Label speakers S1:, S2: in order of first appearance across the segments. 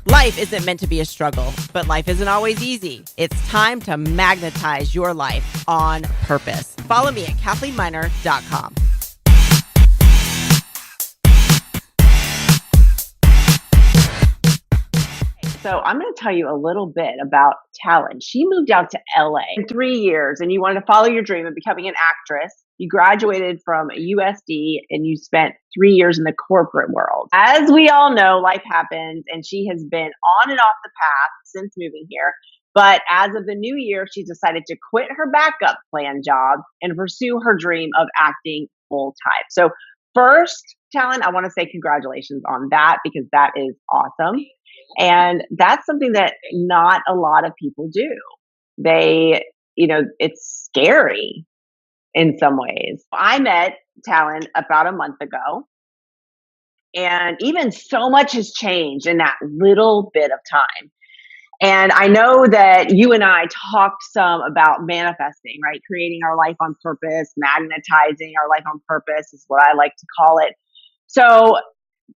S1: Life isn't meant to be a struggle, but life isn't always easy. It's time to magnetize your life on purpose. Follow me at KathleenMiner.com. So I'm going to tell you a little bit about Talyn. She moved out to LA in 3 years, and you wanted to follow your dream of becoming an actress. You graduated from USD and you spent 3 years in the corporate world. As we all know, life happens, and she has been on and off the path since moving here. But as of the new year, she decided to quit her backup plan job and pursue her dream of acting full time. So first, Talyn, I want to say congratulations on that, because that is awesome. And that's something that not a lot of people do. It's scary in some ways. I met Talyn about a month ago, and even so much has changed in that little bit of time. And I know that you and I talked some about manifesting, right? Creating our life on purpose, magnetizing our life on purpose is what I like to call it. So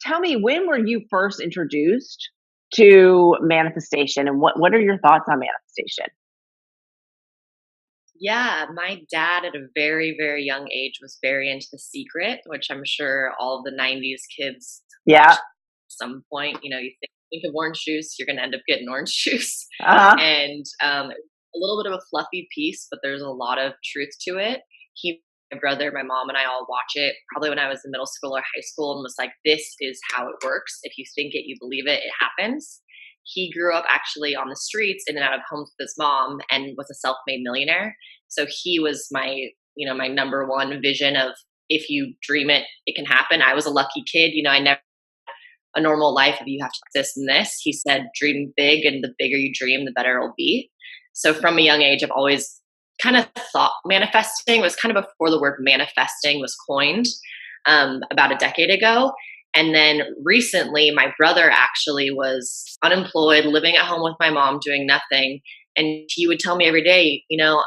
S1: tell me, when were you first introduced to manifestation, and what are your thoughts on manifestation?
S2: Yeah, my dad at a very, very young age was very into The Secret, which I'm sure all of the 90s kids
S1: Yeah.
S2: watched at some point. You know, you think of orange juice, you're going to end up getting orange juice.
S1: Uh-huh.
S2: And a little bit of a fluffy piece, but there's a lot of truth to it. My brother, my mom, and I all watch it probably when I was in middle school or high school, and was like, this is how it works. If you think it, you believe it, it happens. He grew up actually on the streets, in and out of homes with his mom, and was a self-made millionaire. So he was my number one vision of, if you dream it, it can happen. I was a lucky kid. I never had a normal life of, you have to exist in this. He said, dream big, and the bigger you dream, the better it'll be. So from a young age, I've always kind of thought manifesting was kind of before the word manifesting was coined, about a decade ago. And then recently, my brother actually was unemployed, living at home with my mom, doing nothing. And he would tell me every day,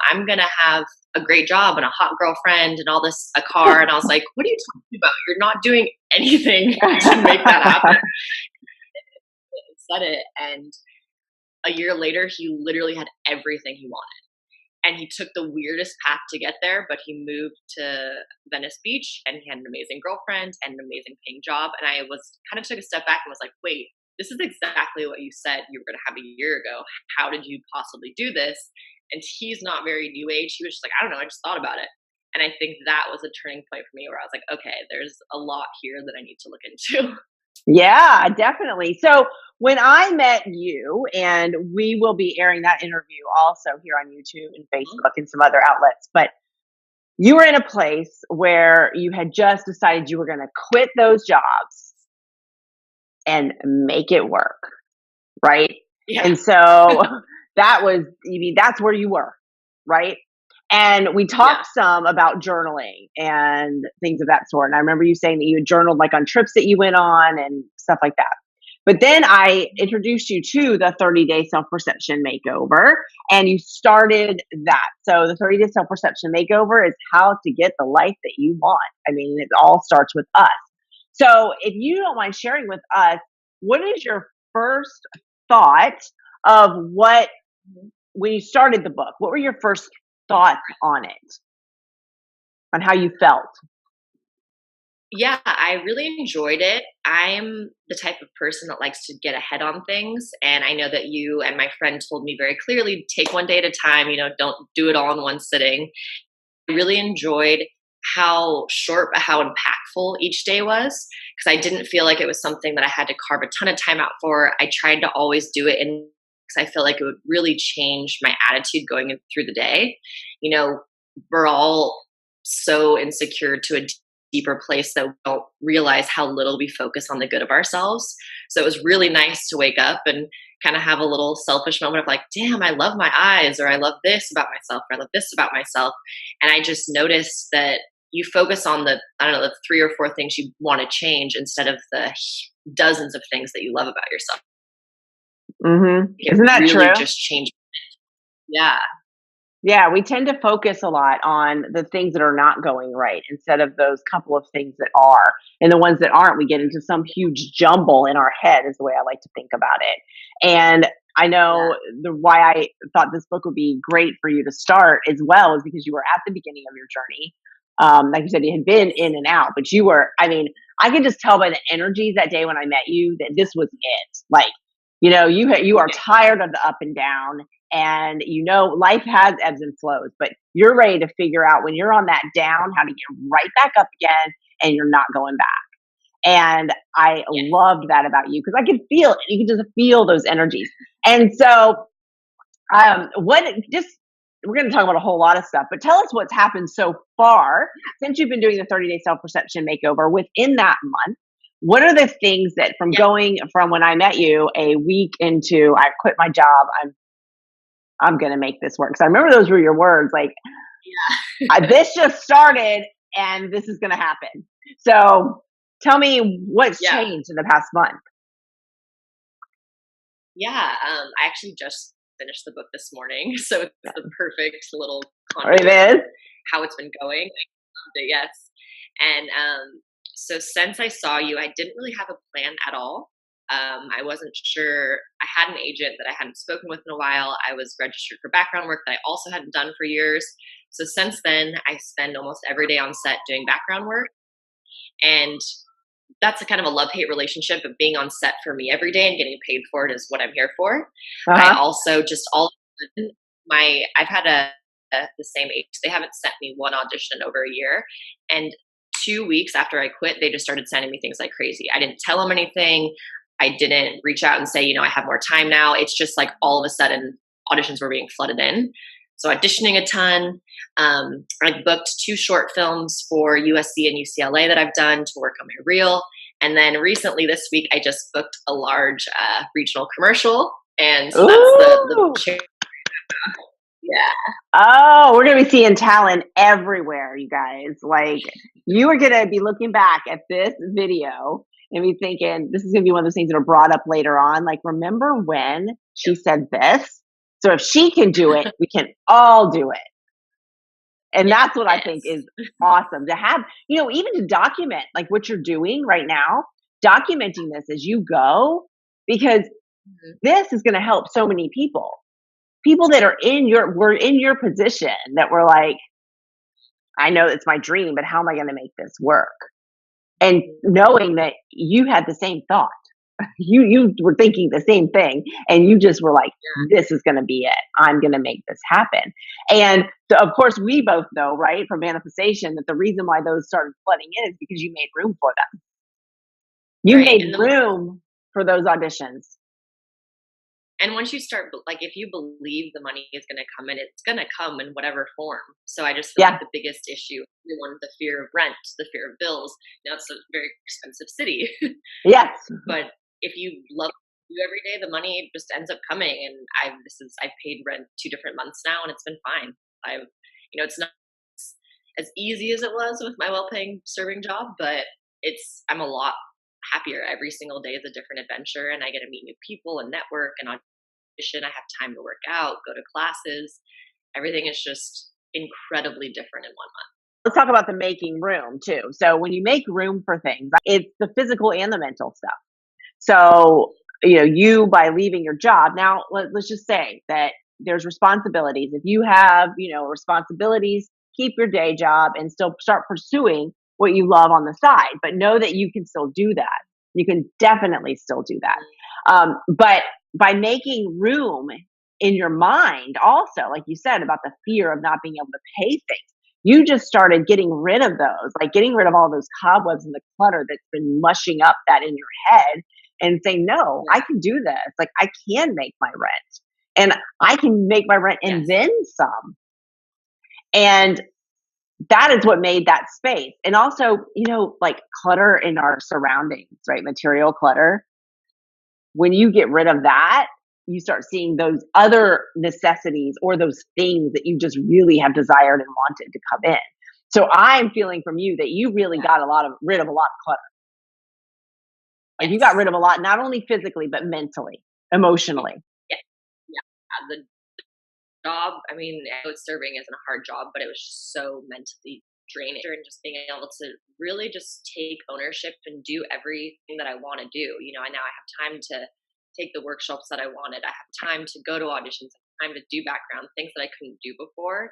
S2: I'm going to have a great job and a hot girlfriend and all this, a car. And I was like, what are you talking about? You're not doing anything to make that happen. And said it. And a year later, he literally had everything he wanted. And he took the weirdest path to get there, but he moved to Venice Beach, and he had an amazing girlfriend and an amazing paying job. And I took a step back and was like, wait, this is exactly what you said you were going to have a year ago. How did you possibly do this? And he's not very new age. He was just like, I don't know. I just thought about it. And I think that was a turning point for me, where I was like, okay, there's a lot here that I need to look into.
S1: Yeah, definitely. So when I met you, and we will be airing that interview also here on YouTube and Facebook and some other outlets, but you were in a place where you had just decided you were going to quit those jobs and make it work, right?
S2: Yeah.
S1: And so that's where you were, right? And we talked some about journaling and things of that sort. And I remember you saying that you had journaled like on trips that you went on and stuff like that. But then I introduced you to the 30-day Self Perception Makeover, and you started that. So the 30-day Self Perception Makeover is how to get the life that you want. I mean, it all starts with us. So if you don't mind sharing with us, what is your first thought of when you started the book, what were your first thoughts on it, on how you felt?
S2: Yeah, I really enjoyed it. I'm the type of person that likes to get ahead on things. And I know that you and my friend told me very clearly, take one day at a time, don't do it all in one sitting. I really enjoyed how short but how impactful each day was, because I didn't feel like it was something that I had to carve a ton of time out for. I tried to always do it because I feel like it would really change my attitude going through the day. We're all so insecure to a deeper place that we don't realize how little we focus on the good of ourselves. So it was really nice to wake up and kind of have a little selfish moment of like, damn, I love my eyes, or I love this about myself, or I love this about myself. And I just noticed that you focus on the 3 or 4 things you want to change instead of the dozens of things that you love about yourself.
S1: Mm-hmm. Isn't that
S2: really
S1: true?
S2: Just change. Yeah.
S1: Yeah, we tend to focus a lot on the things that are not going right instead of those couple of things that are. And the ones that aren't, we get into some huge jumble in our head, is the way I like to think about it. And I
S2: Yeah.
S1: know the why I thought this book would be great for you to start as well is because you were at the beginning of your journey. Like you said, you had been
S2: Yes.
S1: in and out, but you were, I mean, I could just tell by the energies that day when I met you that this was it. Like, you are
S2: Yeah.
S1: tired of the up and down, and life has ebbs and flows, but you're ready to figure out when you're on that down how to get right back up again, and you're not going back. And I
S2: Yes.
S1: loved that about you because I could feel it. You could just feel those energies. And so, what just we're going to talk about a whole lot of stuff, but tell us what's happened so far since you've been doing the 30-day self perception makeover within that month. What are the things that from
S2: Yeah.
S1: going from when I met you a week into I quit my job, I'm going to make this work. So I remember those were your words, like,
S2: Yeah.
S1: this just started and this is going to happen. So tell me what's
S2: Yeah.
S1: changed in the past month.
S2: Yeah. I actually just finished the book this morning, so it's the perfect little
S1: Or it
S2: conduit of
S1: is.
S2: how it's been going. I loved it, yes. And so since I saw you, I didn't really have a plan at all. I wasn't sure. I had an agent that I hadn't spoken with in a while. I was registered for background work that I also hadn't done for years. So since then, I spend almost every day on set doing background work. And that's a kind of a love-hate relationship, of being on set for me every day and getting paid for it is what I'm here for. I
S1: Uh-huh.
S2: also just all of a sudden, I've had the same age. They haven't sent me one audition in over a year. And 2 weeks after I quit, they just started sending me things like crazy. I didn't tell them anything. I didn't reach out and say, I have more time now. It's just like all of a sudden auditions were being flooded in. So auditioning a ton. I booked 2 short films for USC and UCLA that I've done to work on my reel. And then recently this week, I just booked a large regional commercial. And so that's the
S1: Ooh.
S2: yeah.
S1: Oh, we're going to be seeing Talyn everywhere, you guys. Like, you are going to be looking back at this video and be thinking, this is going to be one of those things that are brought up later on. Like, remember when she said this? So if she can do it, we can all do it. And that's what I think
S2: Yes.
S1: is awesome to have, even to document like what you're doing right now, documenting this as you go, because
S2: Mhm.
S1: this is going to help so many people that are we're in your position that we're like, I know it's my dream, but how am I going to make this work? And knowing that you had the same thought, you were thinking the same thing, and you just were like, this is going to be it. I'm going to make this happen. And so, of course, we both know, right, from manifestation, that the reason why those started flooding in is because you made room for them. You
S2: Right.
S1: made room for those auditions.
S2: And once you start, like, if you believe the money is going to come in, it's going to come in whatever form. So I just feel
S1: Yeah.
S2: like the biggest issue, everyone, the fear of rent, the fear of bills. It's a very expensive city.
S1: Yes.
S2: But if you love you every day, the money just ends up coming. And I've paid rent 2 different months now, and it's been fine. It's not as easy as it was with my well-paying serving job, but I'm a lot happier. Every single day is a different adventure, and I get to meet new people and network and audition. I have time to work out, go to classes. Everything is just incredibly different in one month.
S1: Let's talk about the making room too. So when you make room for things, it's the physical and the mental stuff. So, you by leaving your job, now let's just say that there's responsibilities. If you have, responsibilities, keep your day job and still start pursuing what you love on the side, but know that you can still do that. You can definitely still do that. But by making room in your mind, also, like you said, about the fear of not being able to pay things, you just started getting rid of those, like getting rid of all those cobwebs and the clutter that's been mushing up that in your head, and say, no, I
S2: Yeah.
S1: can do this. Like, I can make my rent, and I can make my rent and
S2: Yes.
S1: then some. And that is what made that space. And also, like clutter in our surroundings, right? Material clutter. When you get rid of that, you start seeing those other necessities or those things that you just really have desired and wanted to come in. So I'm feeling from you that you really
S2: Yeah.
S1: got rid of a lot of clutter. Like, you got
S2: Yes.
S1: rid of a lot, not only physically, but mentally, emotionally.
S2: Yeah. Yeah. job, I mean, I know serving isn't a hard job, but it was just so mentally draining, and just being able to really just take ownership and do everything that I want to do. I now I have time to take the workshops that I wanted. I have time to go to auditions, time to do background things that I couldn't do before.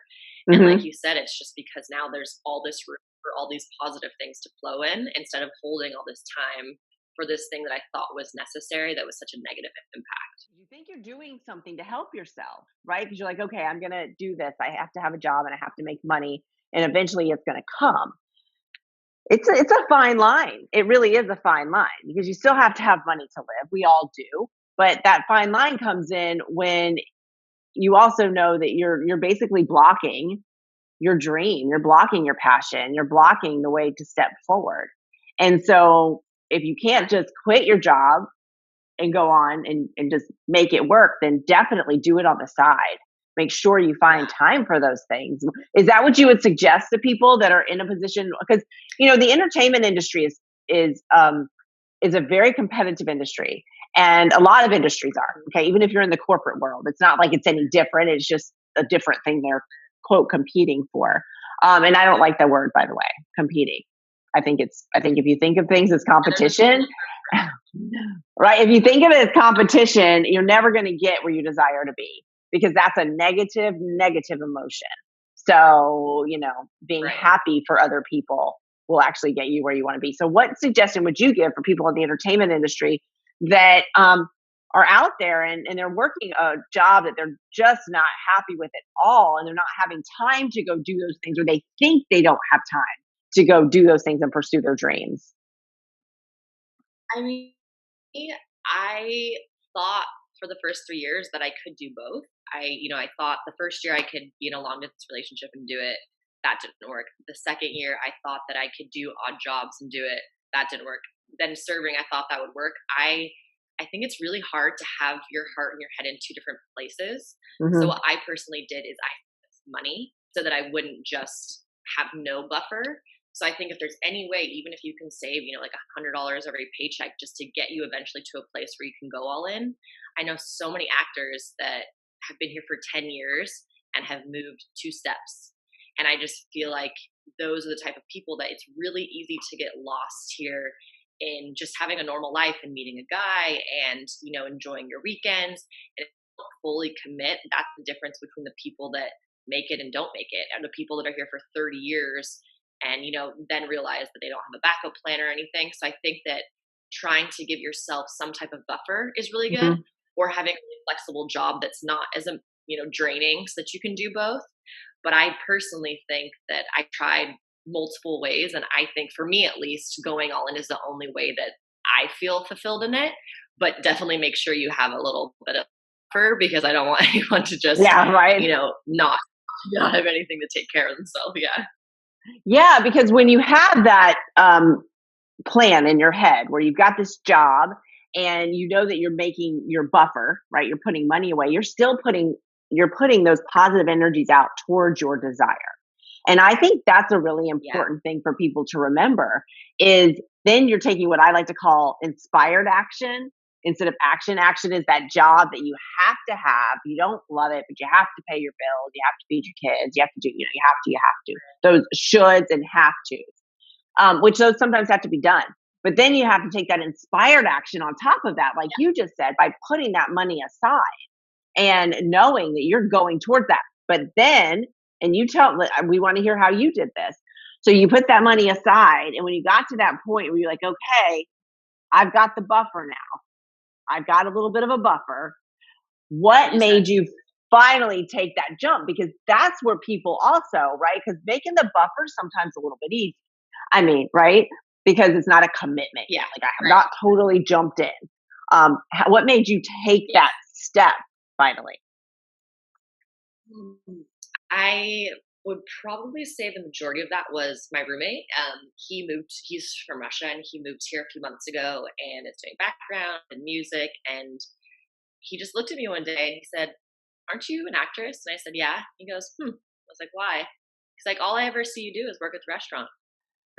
S2: And like
S1: Hmm.
S2: you said, it's just because now there's all this room for all these positive things to flow in instead of holding all this time for this thing that I thought was necessary that was such a negative impact.
S1: You think you're doing something to help yourself, right? Because you're like, okay, I'm going to do this. I have to have a job and I have to make money, and eventually it's going to come. It's a fine line. It really is a fine line because you still have to have money to live. We all do. But that fine line comes in when you also know that you're basically blocking your dream, you're blocking your passion, you're blocking the way to step forward. And so if you can't just quit your job and go on and just make it work, then definitely do it on the side. Make sure you find
S2: Yeah.
S1: time for those things. Is that what you would suggest to people that are in a position? Because the entertainment industry is a very competitive industry, and a lot of industries are. Okay, even if you're in the corporate world, it's not like it's any different. It's just a different thing they're quote competing for. And I don't like the word, by the way, competing. I think if you think of things as
S2: And there's a
S1: competition,
S2: feeling
S1: right? If you think of it as competition, you're never going to get where you desire to be because that's a negative emotion. So, being
S2: right.
S1: happy for other people will actually get you where you want to be. So, what suggestion would you give for people in the entertainment industry that are out there and they're working a job that they're just not happy with at all, and they're not having time to go do those things, or they think they don't have time to go do those things and pursue their dreams?
S2: I mean, I thought for the first 3 years that I could do both. I thought the first year I could be in a long distance relationship and do it. That didn't work. The second year, I thought that I could do odd jobs and do it. That didn't work. Then serving, I thought that would work. I think it's really hard to have your heart and your head in two different places. So
S1: Hmm.
S2: what I personally did is I saved money so that I wouldn't just have no buffer. So I think if there's any way, even if you can save, like $100 every paycheck, just to get you eventually to a place where you can go all in. I know so many actors that have been here for 10 years and have moved two steps. And I just feel like those are the type of people that it's really easy to get lost here in just having a normal life and meeting a guy and, enjoying your weekends and fully commit. That's the difference between the people that make it and don't make it and the people that are here for 30 years and, then realize that they don't have a backup plan or anything. So I think that trying to give yourself some type of buffer is really good,
S1: Hmm.
S2: or having a really flexible job that's not as, draining so that you can do both. But I personally think that I tried multiple ways. And I think for me, at least, going all in is the only way that I feel fulfilled in it. But definitely make sure you have a little bit of buffer because I don't want anyone to just,
S1: Yeah, right.
S2: not have anything to take care of themselves. Yeah.
S1: Yeah, because when you have that plan in your head where you've got this job and you know that you're making your buffer, right? You're putting money away. You're putting those positive energies out towards your desire. And I think that's a really
S2: Yeah.
S1: important thing for people to remember is then you're taking what I like to call inspired action instead of action. Action is that job that you have to have. You don't love it, but you have to pay your bills. You have to feed your kids. You have to do, you have to. Those shoulds and have to, which those sometimes have to be done. But then you have to take that inspired action on top of that, like you just said, by putting that money aside and knowing that you're going towards that. But then, and we want to hear how you did this. So you put that money aside, and when you got to that point where you're like, okay, I've got the buffer now, I've got a little bit of a buffer.
S2: Like
S1: What
S2: you said,
S1: made you finally take that jump? Because that's where people also, right? Because making the buffer sometimes a little bit easy. I mean, right? Because it's not a commitment
S2: yeah.
S1: yet. Like I have
S2: Right.
S1: not totally jumped in. What made you take
S2: Yeah.
S1: that step finally?
S2: Mm. I would probably say the majority of that was my roommate. He's from Russia and he moved here a few months ago and is doing background and music. And he just looked at me one day and he said, "Aren't you an actress?" And I said, "Yeah." He goes, "Hmm." I was like, "Why?" He's like, "All I ever see you do is work at the restaurant."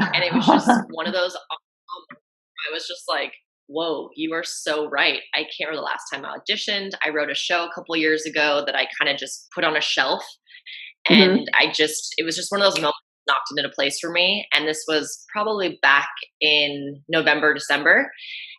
S2: And it was just one of those, I was just like, whoa, you are so right. I can't remember the last time I auditioned. I wrote a show a couple years ago that I kind of just put on a shelf.
S1: Mm-hmm.
S2: And it was just one of those moments that knocked it into place for me. And this was probably back in November, December.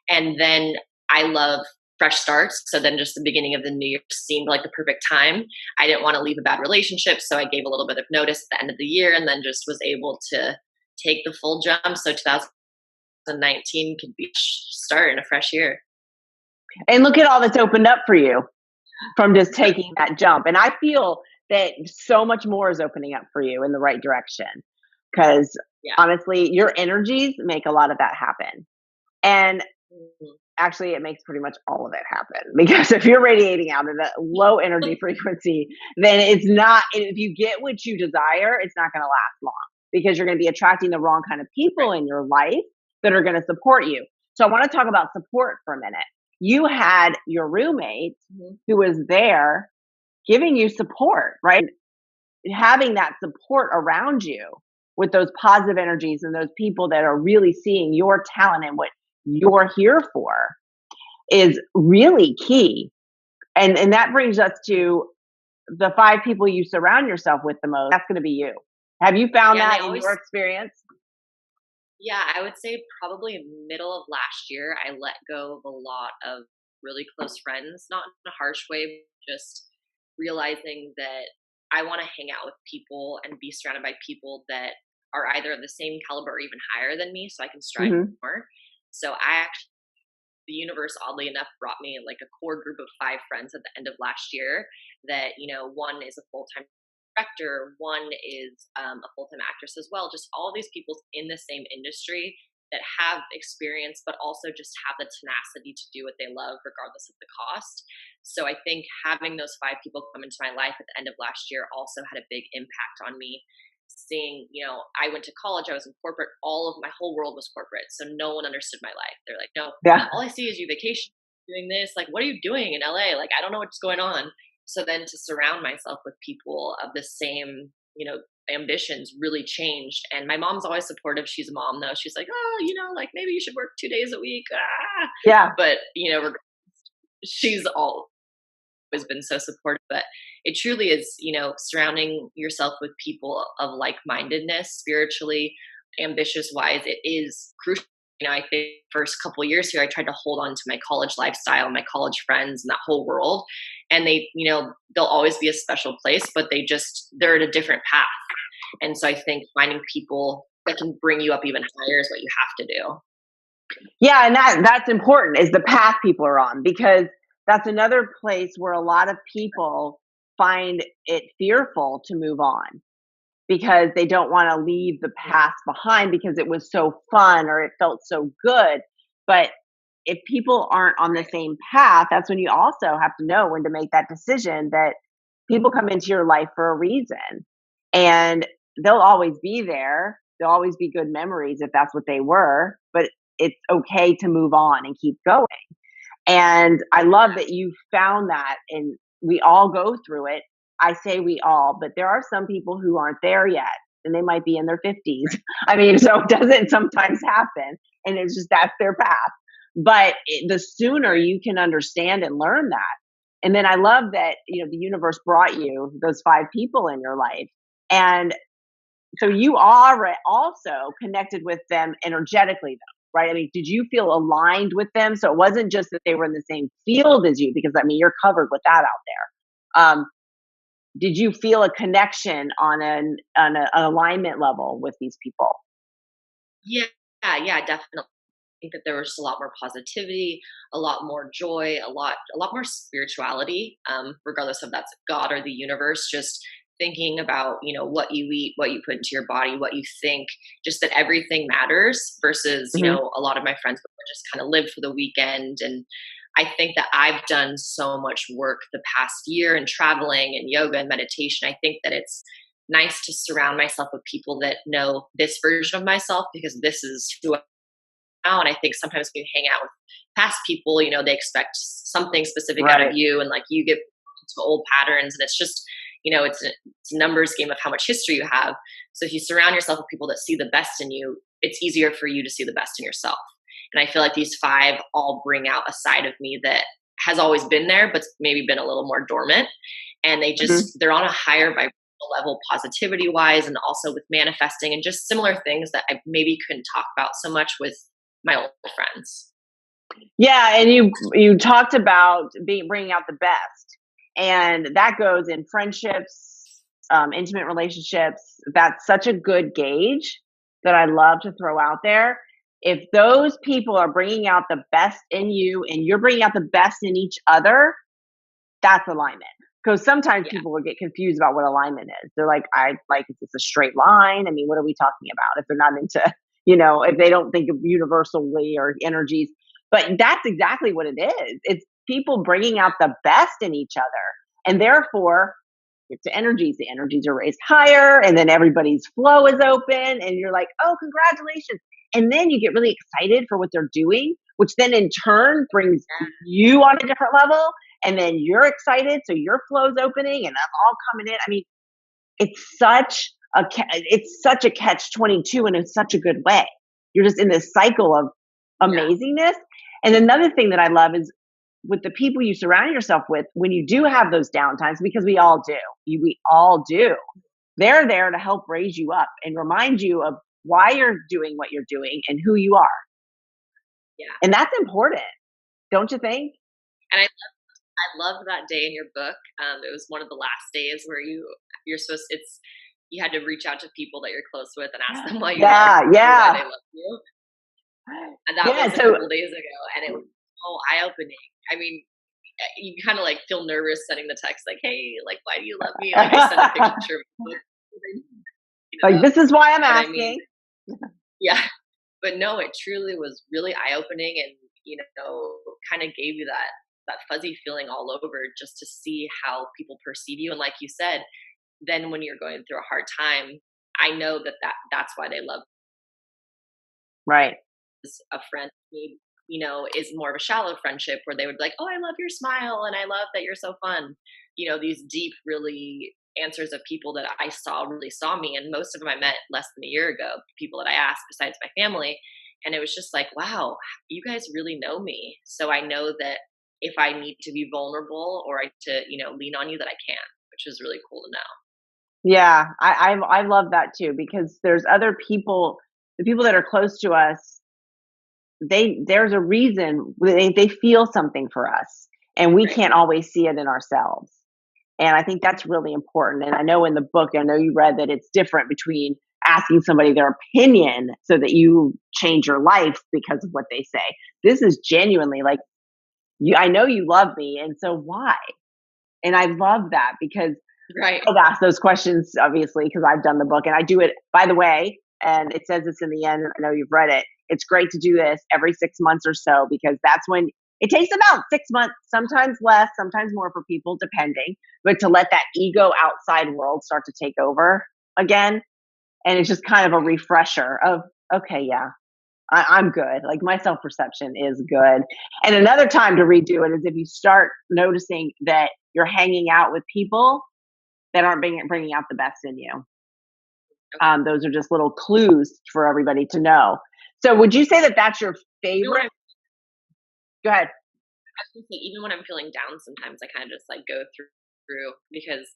S2: And then I love fresh starts. So then just the beginning of the new year seemed like the perfect time. I didn't want to leave a bad relationship. So I gave a little bit of notice at the end of the year and then just was able to take the full jump. So 2019 could be start in a fresh year.
S1: And look at all that's opened up for you from just taking that jump. And I feel that so much more is opening up for you in the right direction because
S2: Yeah.
S1: honestly, your energies make a lot of that happen. And actually, it makes pretty much all of it happen because if you're radiating out at a low energy frequency, then it's not, if you get what you desire, it's not going to last long because you're going to be attracting the wrong kind of people
S2: Right.
S1: in your life that are going to support you. So I want to talk about support for a minute. You had your roommate who was there giving you support, right? Having that support around you with those positive energies and those people that are really seeing your talent and what you're here for is really key. And that brings us to the 5 people you surround yourself with the most. That's going to be you. Have you found
S2: Yeah, and
S1: that
S2: they
S1: in
S2: always
S1: your experience?
S2: Yeah, I would say probably middle of last year, I let go of a lot of really close friends, not in a harsh way, just realizing that I want to hang out with people and be surrounded by people that are either of the same caliber or even higher than me so I can strive
S1: Hmm.
S2: more. So I actually, the universe oddly enough brought me like a core group of 5 friends at the end of last year that, one is a full-time director, one is a full-time actress as well, just all these people in the same industry that have experience but also just have the tenacity to do what they love regardless of the cost. So I think having those 5 people come into my life at the end of last year also had a big impact on me. Seeing, I went to college, I was in corporate, all of my whole world was corporate, so no one understood my life. They're like, no,
S1: Yeah.
S2: all I see is you vacation doing this, like what are you doing in LA, like I don't know what's going on. So then to surround myself with people of the same, ambitions really changed. And my mom's always supportive. She's a mom though. She's like, oh, like maybe you should work 2 days a week. Ah.
S1: Yeah.
S2: But she's always been so supportive. But it truly is, surrounding yourself with people of like-mindedness, spiritually, ambitious wise, it is crucial. I think first couple of years here, I tried to hold on to my college lifestyle, my college friends, and that whole world. And they, they'll always be a special place, but they're at a different path. And so I think finding people that can bring you up even higher is what you have to do.
S1: Yeah, and that's important is the path people are on because that's another place where a lot of people find it fearful to move on because they don't want to leave the past behind because it was so fun or it felt so good. But if people aren't on the same path, that's when you also have to know when to make that decision that people come into your life for a reason and they'll always be there. There'll always be good memories if that's what they were, but it's okay to move on and keep going. And I love that you found that and we all go through it. I say we all, but there are some people who aren't there yet and they might be in their 50s. I mean, so it doesn't sometimes happen and it's just that's their path. But the sooner you can understand and learn that. And then I love that, the universe brought you those 5 people in your life. And so you are also connected with them energetically, though, right? I mean, did you feel aligned with them? So it wasn't just that they were in the same field as you, because I mean, you're covered with that out there. Did you feel a connection on an alignment level with these people?
S2: Yeah, yeah, definitely. I think that there was just a lot more positivity, a lot more joy, a lot more spirituality, regardless of that's God or the universe. Just thinking about what you eat, what you put into your body, what you think, just that everything matters. Versus
S1: Hmm.
S2: a lot of my friends would just kind of live for the weekend. And I think that I've done so much work the past year and traveling and yoga and meditation. I think that it's nice to surround myself with people that know this version of myself because this is who I am now. And I think sometimes when you hang out with past people, they expect something specific out of
S1: Right.
S2: you and like you get into old patterns and it's just, it's a numbers game of how much history you have. So if you surround yourself with people that see the best in you, it's easier for you to see the best in yourself. And I feel like these 5 all bring out a side of me that has always been there, but maybe been a little more dormant. And
S1: Mhm.
S2: they're on a higher vibrational level, positivity wise, and also with manifesting and just similar things that I maybe couldn't talk about so much with my old friends.
S1: Yeah, and you talked about bringing out the best, and that goes in friendships, intimate relationships. That's such a good gauge that I love to throw out there. If those people are bringing out the best in you, and you're bringing out the best in each other, that's alignment. Because sometimes
S2: Yeah.
S1: people will get confused about what alignment is. They're like, I like, is this a straight line? I mean, what are we talking about? If they're not into, if they don't think of universally or energies, but that's exactly what it is. It's people bringing out the best in each other. And therefore, it's the energies are raised higher, and then everybody's flow is open, and you're like, oh, congratulations. And then you get really excited for what they're doing, which then in turn brings you on a different level. And then you're excited, so your flow's opening, and that's all coming in. I mean, it's such a catch 22 in such a good way. You're just in this cycle of
S2: Yeah.
S1: amazingness. And another thing that I love is with the people you surround yourself with, when you do have those downtimes, because we all do, we all do, they're there to help raise you up and remind you of why you're doing what you're doing and who you are.
S2: Yeah.
S1: And that's important, don't you think?
S2: And I loved that day in your book. It was one of the last days where you're supposed it's you had to reach out to people that you're close with and ask them why you love
S1: Yeah,
S2: or why
S1: yeah.
S2: they love you. And that
S1: Yeah,
S2: was a
S1: so
S2: couple days ago, and it was so eye opening. I mean, you kind of like feel nervous sending the text like, "Hey, like, why do you love me?" Like I sent a picture of the book,
S1: like, this is why I'm
S2: but I mean,
S1: asking.
S2: yeah. But no, it truly was really eye opening, and kind of gave you that fuzzy feeling all over just to see how people perceive you. And like you said, then when you're going through a hard time, I know that's why they love
S1: Right.
S2: a friend. Maybe, is more of a shallow friendship where they would be like, "Oh, I love your smile, and I love that you're so fun." These deep, really answers of people that I saw really saw me, and most of them I met less than a year ago. People that I asked besides my family, and it was just like, wow, you guys really know me. So I know that if I need to be vulnerable or lean on you, that I can, which was really cool to know.
S1: Yeah, I love that too, because there's other people, the people that are close to us, there's a reason they feel something for us, and we
S2: Right.
S1: can't always see it in ourselves. And I think that's really important. And I know in the book, I know you read that it's different between asking somebody their opinion so that you change your life because of what they say. This is genuinely like, I know you love me, and so why? And I love that because
S2: Right.
S1: I've asked those questions, obviously, because I've done the book and I do it, by the way, and it says this in the end. I know you've read it. It's great to do this every 6 months or so, because that's when it takes about 6 months, sometimes less, sometimes more for people, depending, but to let that ego outside world start to take over again. And it's just kind of a refresher of, okay, yeah, I'm good. Like, my self perception is good. And another time to redo it is if you start noticing that you're hanging out with people that aren't bringing out the best in you.
S2: Okay.
S1: Those are just little clues for everybody to know. So, would you say that that's your
S2: You know what
S1: favorite? Go ahead.
S2: I was gonna say, even when I'm feeling down, sometimes I kind of just like go through because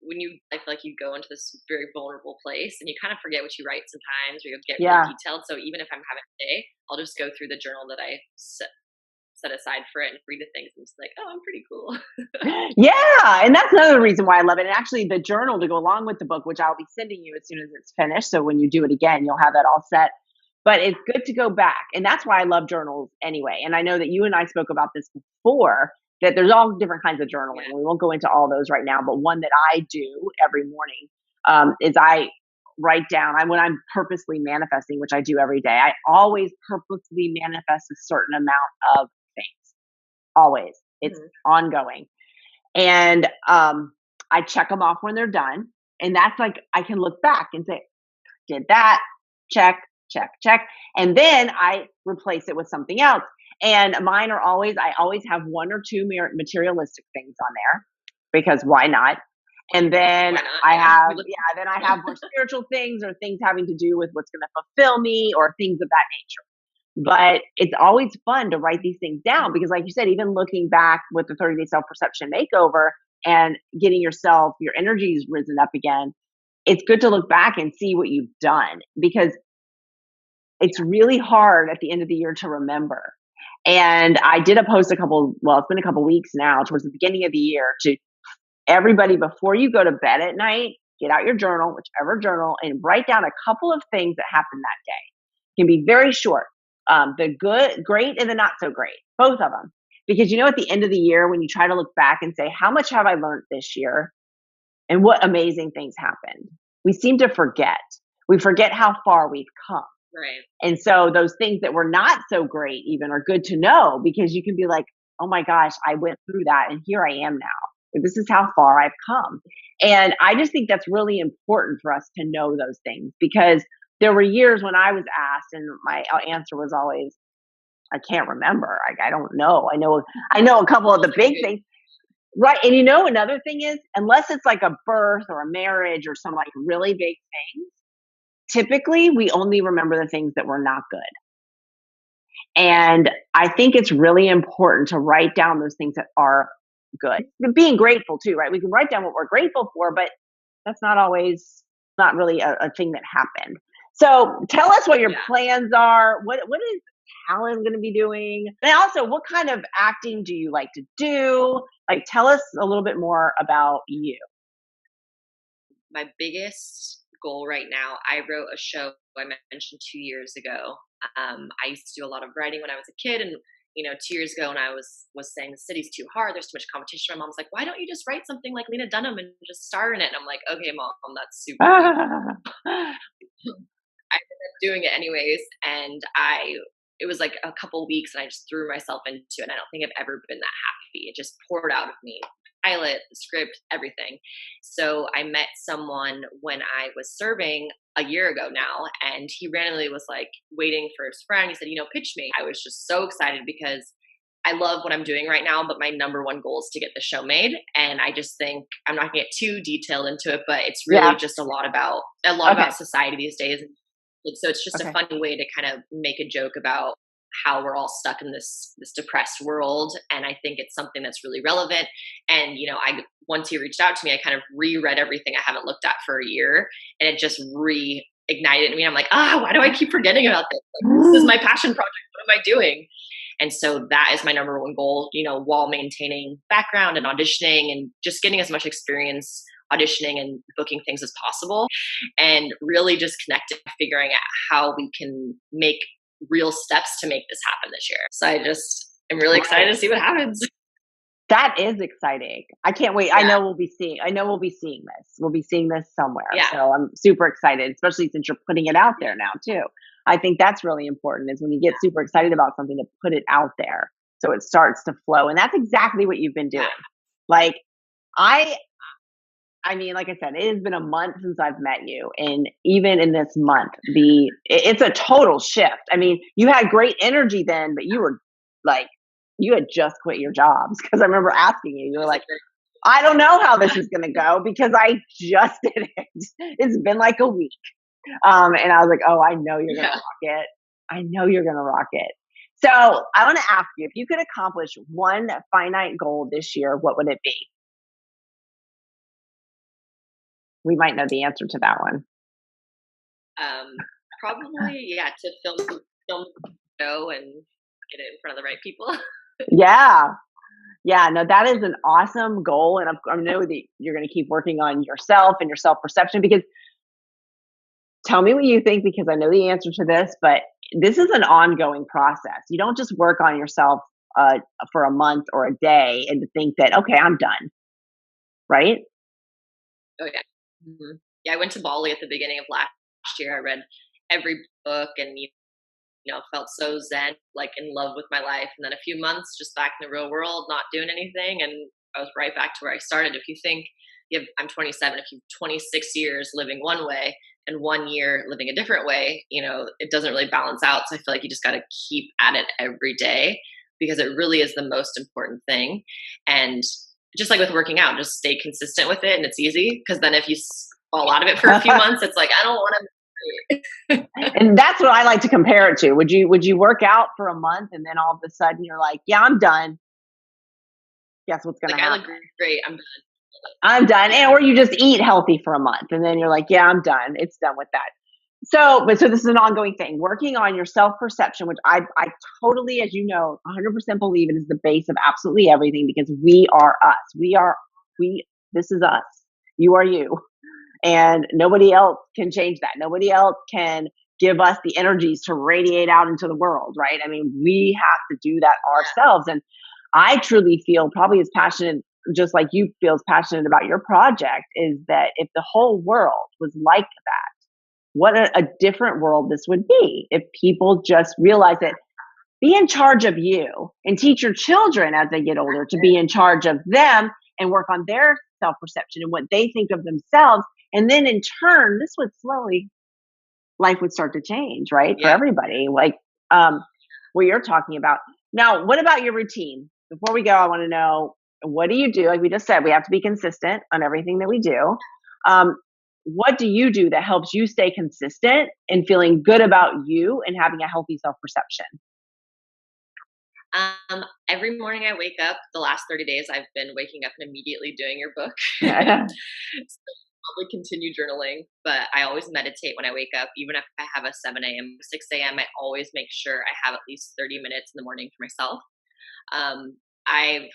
S2: when I feel like you go into this very vulnerable place and you kind of forget what you write sometimes, or you get really
S1: Yeah.
S2: detailed. So even if I'm having a day, I'll just go through the journal that I set aside for it and read the things and just like, oh, I'm pretty cool.
S1: Yeah. And that's another reason why I love it. And actually, the journal to go along with the book, which I'll be sending you as soon as it's finished. So, when you do it again, you'll have that all set. But it's good to go back. And that's why I love journals anyway. And I know that you and I spoke about this before, that there's all different kinds of journaling.
S2: Yeah.
S1: We won't go into all those right now, but one that I do every morning is I write down, when I'm purposely manifesting, which I do every day, I always purposely manifest a certain amount of things. Always. It's
S2: Mhm.
S1: ongoing. And I check them off when they're done. And that's like, I can look back and say, did that, check, check, check. And then I replace it with something else. And mine are I always have one or two materialistic things on there, because why not? And then
S2: Why not?
S1: I
S2: Yeah.
S1: have, yeah, then I have more spiritual things, or things having to do with what's going to fulfill me, or things of that nature. But it's always fun to write these things down because, like you said, even looking back with the 30-day self perception makeover and getting yourself, your energy's risen up again, it's good to look back and see what you've done because it's really hard at the end of the year to remember. And I did a post it's been a couple weeks now, towards the beginning of the year, to everybody before you go to bed at night, get out your journal, whichever journal, and write down a couple of things that happened that day. It can be very short. The good, great, and the not so great, both of them. Because at the end of the year, when you try to look back and say, how much have I learned this year? And what amazing things happened? We seem to forget. We forget how far we've come.
S2: Right.
S1: And so those things that were not so great even are good to know because you can be like, oh my gosh, I went through that and here I am now. This is how far I've come. And I just think that's really important for us to know those things because there were years when I was asked and my answer was always, I can't remember. I don't know. I know a couple of the big things. Right. And another thing is, unless it's like a birth or a marriage or some like really big things, typically we only remember the things that were not good. And I think it's really important to write down those things that are good. Being grateful too, right? We can write down what we're grateful for, but that's not really a thing that happened. So tell us what your plans are. What is Talyn going to be doing? And also, what kind of acting do you like to do? Like, tell us a little bit more about you.
S2: My biggest goal right now, I wrote a show I mentioned 2 years ago. I used to do a lot of writing when I was a kid, and 2 years ago when I was saying the city's too hard, there's too much competition, my mom's like, why don't you just write something like Lena Dunham and just star in it? And I'm like, okay, mom, that's super. I ended up doing it anyways, and it was like a couple weeks, and I just threw myself into it. And I don't think I've ever been that happy. It just poured out of me. Pilot, the script, everything. So I met someone when I was serving a year ago now, and he randomly was like waiting for his friend. He said, pitch me. I was just so excited because I love what I'm doing right now, but my number one goal is to get the show made. And I just think I'm not gonna get too detailed into it, but it's really just a lot about society these days. And so it's just a funny way to kind of make a joke about how we're all stuck in this depressed world. And I think it's something that's really relevant. And, once he reached out to me, I kind of reread everything I haven't looked at for a year, and it just reignited me. I'm like, why do I keep forgetting about this? Like, this is my passion project. What am I doing? And so that is my number one goal, while maintaining background and auditioning and just getting as much experience auditioning and booking things as possible, and really just connecting, figuring out how we can make real steps to make this happen this year. So I just am really excited to see what happens.
S1: That is exciting. I can't wait. I know we'll be seeing this. We'll be seeing this somewhere.
S2: Yeah.
S1: So I'm super excited, especially since you're putting it out there now too. I think that's really important, is when you get super excited about something, to put it out there so it starts to flow. And that's exactly what you've been doing. Like I mean, like I said, it has been a month since I've met you, and even in this month, it's a total shift. I mean, you had great energy then, but you were like, you had just quit your jobs, because I remember asking you. You were like, I don't know how this is going to go because I just did it. It's been like a week, and I was like, oh, I know you're going to rock it. I know you're going to rock it. So I want to ask you, if you could accomplish one finite goal this year, what would it be? We might know the answer to that one.
S2: Probably, to film the show and get it in front of the right people.
S1: No, that is an awesome goal, and I know that you're going to keep working on yourself and your self-perception, because tell me what you think, because I know the answer to this, but this is an ongoing process. You don't just work on yourself for a month or a day and to think that, okay, I'm done, right?
S2: Oh yeah. Mm-hmm. Yeah, I went to Bali at the beginning of last year. I read every book and felt so zen, like in love with my life. And then a few months just back in the real world, not doing anything, and I was right back to where I started. If you think I'm 27, if you've 26 years living one way and 1 year living a different way, it doesn't really balance out. So I feel like you just got to keep at it every day, because it really is the most important thing. And just like with working out, just stay consistent with it, and it's easy, because then if you fall out of it for a few months, it's like, I don't want to
S1: And that's what I like to compare it to. Would you work out for a month and then all of a sudden you're like, yeah, I'm done. Guess what's going
S2: Like,
S1: to
S2: I look
S1: happen?
S2: great. I'm done.
S1: I'm done. And,
S2: Yeah.
S1: or you just eat healthy for a month and then you're like, yeah, I'm done. It's done with that. So this is an ongoing thing. Working on your self perception, which I totally, as you know, 100% believe it is the base of absolutely everything because we are us. This is us. You are you. And nobody else can change that. Nobody else can give us the energies to radiate out into the world, right? I mean, we have to do that ourselves. And I truly feel probably as passionate, just like you feel as passionate about your project, is that if the whole world was like that, what a different world this would be if people just realize that be in charge of you and teach your children as they get older to be in charge of them and work on their self perception and what they think of themselves. And then in turn, this would slowly, life would start to change, right? For
S2: Yeah.
S1: everybody, like what you're talking about. Now, what about your routine? Before we go, I want to know, what do you do? Like we just said, we have to be consistent on everything that we do. Um, what do you do that helps you stay consistent and feeling good about you and having a healthy self perception?
S2: Every morning I wake up, the last 30 days I've been waking up and immediately doing your book. So probably continue journaling, but I always meditate when I wake up. Even if I have a 7 a.m., 6 a.m., I always make sure I have at least 30 minutes in the morning for myself. I've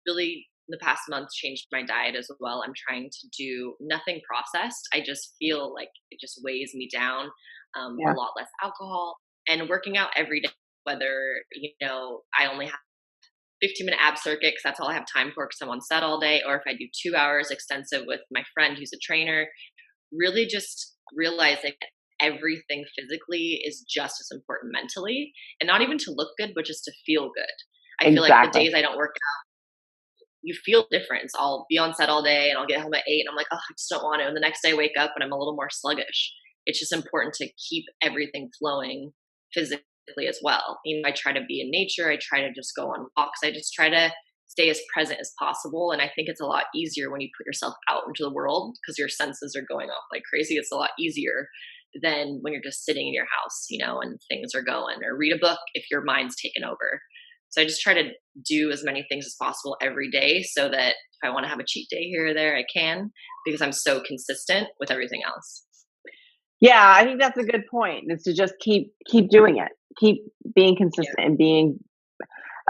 S2: really, in the past month, changed my diet as well. I'm trying to do nothing processed. I just feel like it just weighs me down. A
S1: Yeah.
S2: lot less alcohol and working out every day, whether, I only have 15-minute ab circuit because that's all I have time for because I'm on set all day, or if I do 2 hours extensive with my friend who's a trainer, really just realizing that everything physically is just as important mentally, and not even to look good, but just to feel good. I feel like the
S1: Exactly.
S2: days I don't work out, you feel difference. I'll be on set all day and I'll get home at 8 and I'm like, oh, I just don't want to. And the next day I wake up and I'm a little more sluggish. It's just important to keep everything flowing physically as well. I try to be in nature. I try to just go on walks. I just try to stay as present as possible. And I think it's a lot easier when you put yourself out into the world because your senses are going off like crazy. It's a lot easier than when you're just sitting in your house, and things are going, or read a book if your mind's taken over. So I just try to do as many things as possible every day so that if I want to have a cheat day here or there, I can, because I'm so consistent with everything else.
S1: Yeah, I think that's a good point. Is to just keep doing it, keep being
S2: Yeah.
S1: consistent and being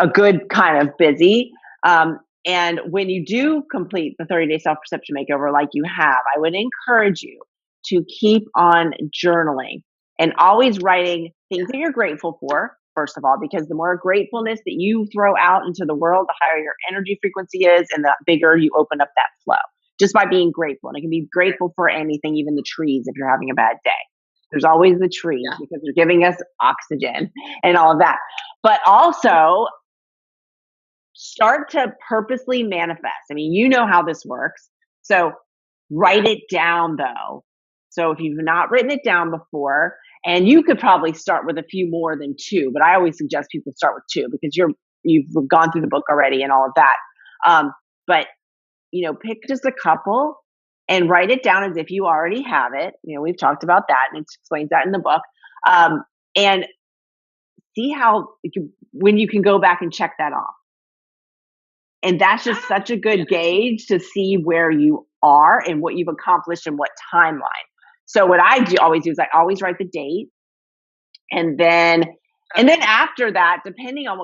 S1: a good kind of busy. And when you do complete the 30-day self perception makeover, like you have, I would encourage you to keep on journaling and always writing things that you're grateful for. First of all, because the more gratefulness that you throw out into the world, the higher your energy frequency is, and the bigger you open up that flow just by being grateful. And it can be grateful for anything, even the trees if you're having a bad day. There's always the trees
S2: Yeah.
S1: because they're giving us oxygen and all of that. But also start to purposely manifest. I mean, you know how this works. So write it down though. So if you've not written it down before, and you could probably start with a few more than two, but I always suggest people start with two because you've gone through the book already and all of that. But pick just a couple and write it down as if you already have it. We've talked about that and it explains that in the book. And see how when you can go back and check that off. And that's just such a good gauge to see where you are and what you've accomplished and what timeline. So what I do always do is I always write the date, and then after that, depending on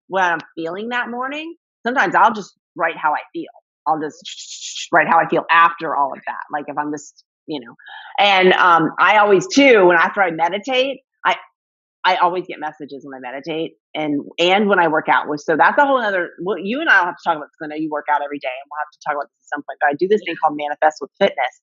S1: what I'm feeling that morning, sometimes I'll just write how I feel. I'll just write how I feel after all of that. Like if I'm just, and I always too, after I meditate, I always get messages when I meditate and when I work out. So that's a whole other. Well, you and I'll have to talk about this. I know you work out every day, and we'll have to talk about this at some point. But I do this thing called Manifest with Fitness,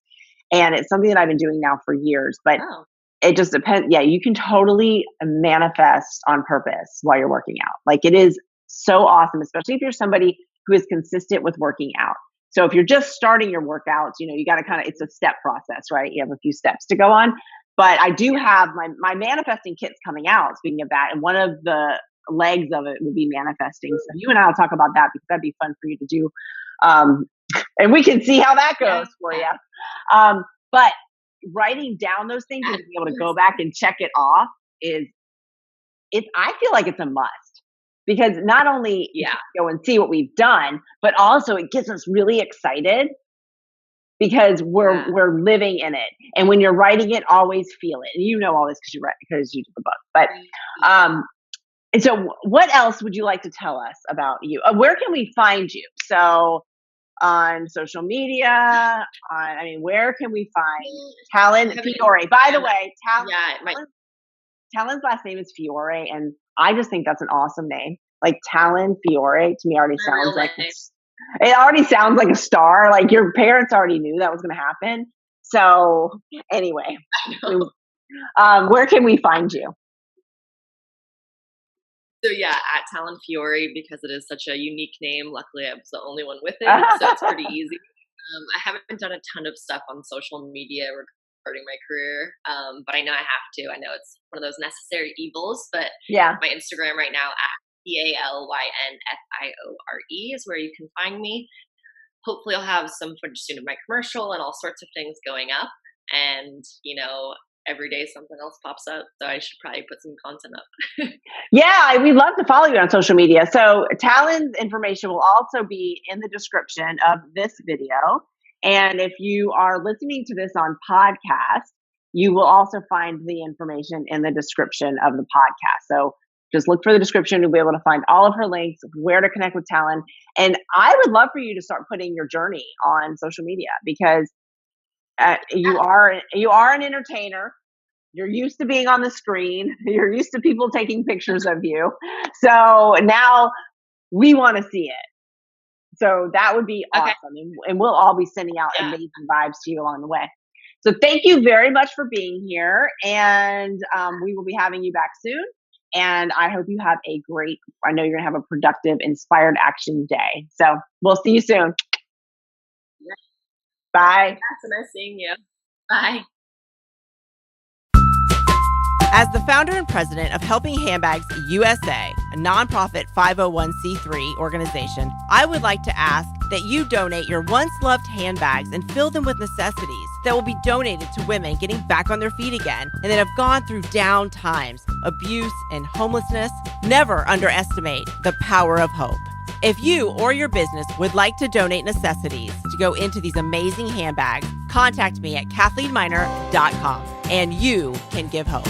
S1: and it's something that I've been doing now for years. But
S2: Oh,
S1: it just depends. Yeah, you can totally manifest on purpose while you're working out. Like it is so awesome, especially if you're somebody who is consistent with working out. So if you're just starting your workouts, you got to it's a step process, right? You have a few steps to go on. But I do have my manifesting kits coming out, speaking of that. And one of the legs of it will be manifesting. So you and I will talk about that because that'd be fun for you to do. And we can see how that goes
S2: yeah.
S1: for you. But writing down those things and being able to go back and check it off I feel like it's a must, because not only go and see what we've done, but also it gets us really excited because we're living in it. And when you're writing it, always feel it. And you know all this because you did the book. But and so what else would you like to tell us about you? Where can we find you? So on social media, where can we find Talyn Fiore? By the way, Talyn's last name is Fiore, and I just think that's an awesome name. Like Talyn Fiore to me already sounds like it already sounds like a star. Like your parents already knew that was going to happen. So anyway, where can we find you?
S2: So at Talyn Fiore, because it is such a unique name. Luckily, I was the only one with it, so it's pretty easy. I haven't done a ton of stuff on social media regarding my career, but I know I have to. I know it's one of those necessary evils, but my Instagram right now at TalynFiore is where you can find me. Hopefully I'll have some footage soon of my commercial and all sorts of things going up, and every day something else pops up, so I should probably put some content up.
S1: We'd love to follow you on social media. So Talyn's information will also be in the description of this video. And if you are listening to this on podcast, you will also find the information in the description of the podcast. So just look for the description. You'll be able to find all of her links, where to connect with Talyn. And I would love for you to start putting your journey on social media, because you are an entertainer. You're used to being on the screen. You're used to people taking pictures of you. So now we want to see it. So that would be awesome. And we'll all be sending out amazing vibes to you along the way. So thank you very much for being here. And we will be having you back soon. And I hope you have I know you're going to have a productive, inspired action day. So we'll see you soon. Bye.
S2: So nice seeing you. Bye.
S3: As the founder and president of Helping Handbags USA, a nonprofit 501c3 organization, I would like to ask that you donate your once loved handbags and fill them with necessities that will be donated to women getting back on their feet again and that have gone through down times, abuse, and homelessness. Never underestimate the power of hope. If you or your business would like to donate necessities to go into these amazing handbags, contact me at CathleneMiner.com and you can give hope.